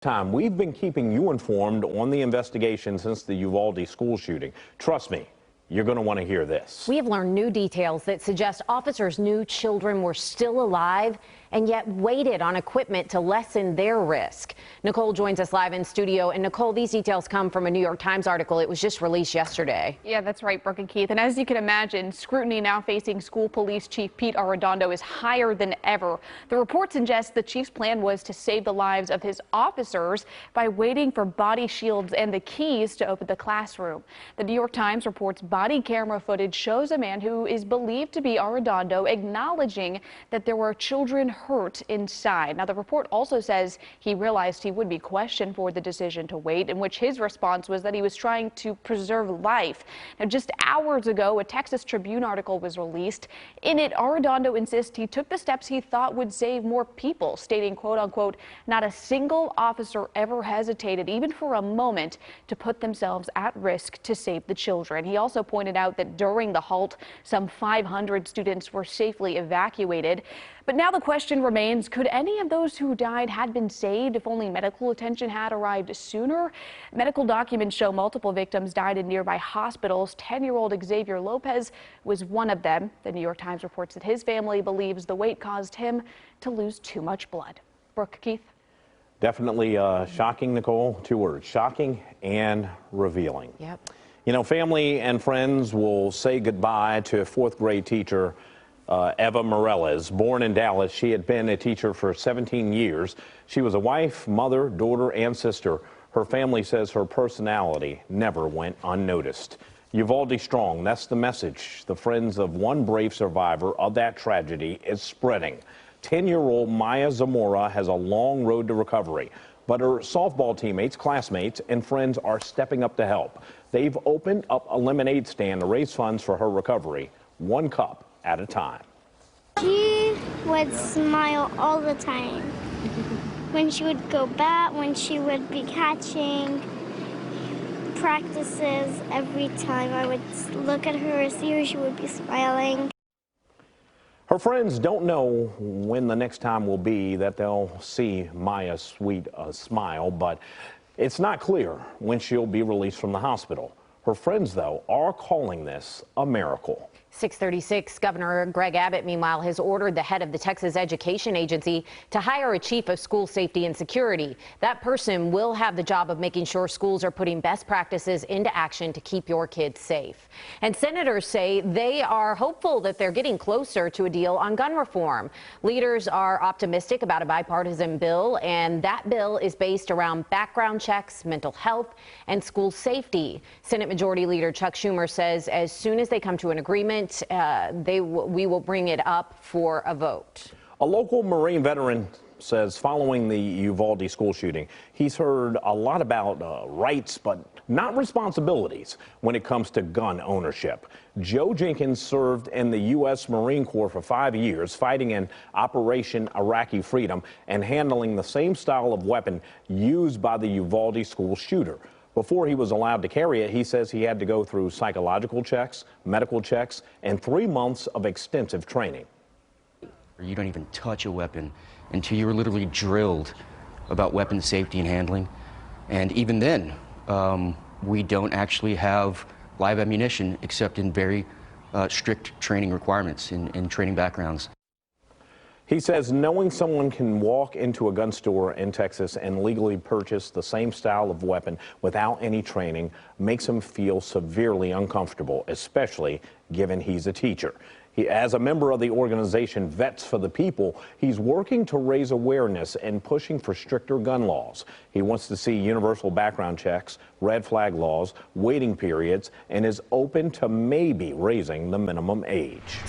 We've been keeping you informed on the investigation since the Uvalde school shooting. Trust me, you're going to want to hear this. We have learned new details that suggest officers knew children were still alive and yet waited on equipment to lessen their risk. Nicole joins us live in studio. And Nicole, these details come from a New York Times article. It was just released yesterday. Yeah, that's right, Brooke and Keith. And as you can imagine, scrutiny now facing school police chief Pete Arredondo is higher than ever. The report suggests the chief's plan was to save the lives of his officers by waiting for body shields and the keys to open the classroom. The New York Times reports body camera footage shows a man who is believed to be Arredondo acknowledging that there were children hurt inside. Now, the report also says he realized he would be questioned for the decision to wait, in which his response was that he was trying to preserve life. Now, just hours ago, a Texas Tribune article was released. In it, Arredondo insists he took the steps he thought would save more people, stating, quote unquote, not a single officer ever hesitated, even for a moment, to put themselves at risk to save the children. He also pointed out that during the halt, some 500 students were safely evacuated. But now the question remains, could any of those who died had been saved if only medical attention had arrived sooner? Medical documents show multiple victims died in nearby hospitals. 10-year-old Xavier Lopez was one of them. The New York Times reports that his family believes the wait caused him to lose too much blood. Brooke, Keith? Definitely shocking, Nicole. Two words, shocking and revealing. Yep. You know, family and friends will say goodbye to a fourth grade teacher, Eva Morales. Born in Dallas, she had been a teacher for 17 years. She was a wife, mother, daughter, and sister. Her family says her personality never went unnoticed. Uvalde strong, that's the message. The friends of one brave survivor of that tragedy is spreading. 10-year-old Maya Zamora has a long road to recovery, but her softball teammates, classmates, and friends are stepping up to help. They've opened up a lemonade stand to raise funds for her recovery, one cup at a time. She would smile all the time. When she would go bat, when she would be catching, practices, every time I would look at her or see her, she would be smiling. Her friends don't know when the next time will be that they'll see Maya's sweet smile, but it's not clear when she'll be released from the hospital. Her friends, though, are calling this a miracle. 6:36, Governor Greg Abbott, meanwhile, has ordered the head of the Texas Education Agency to hire a chief of school safety and security. That person will have the job of making sure schools are putting best practices into action to keep your kids safe. And senators say they are hopeful that they're getting closer to a deal on gun reform. Leaders are optimistic about a bipartisan bill, and that bill is based around background checks, mental health, and school safety. Senate Majority Leader Chuck Schumer says as soon as they come to an agreement, we will bring it up for a vote. A local Marine veteran says following the Uvalde school shooting, he's heard a lot about rights, but not responsibilities when it comes to gun ownership. Joe Jenkins served in the U.S. Marine Corps for 5 years, fighting in Operation Iraqi Freedom and handling the same style of weapon used by the Uvalde school shooter. Before he was allowed to carry it, he says he had to go through psychological checks, medical checks, and 3 months of extensive training. You don't even touch a weapon until you're literally drilled about weapon safety and handling. And even then, we don't actually have live ammunition except in very strict training requirements in training backgrounds. He says knowing someone can walk into a gun store in Texas and legally purchase the same style of weapon without any training makes him feel severely uncomfortable, especially given he's a teacher. As a member of the organization Vets for the People, he's working to raise awareness and pushing for stricter gun laws. He wants to see universal background checks, red flag laws, waiting periods, and is open to maybe raising the minimum age.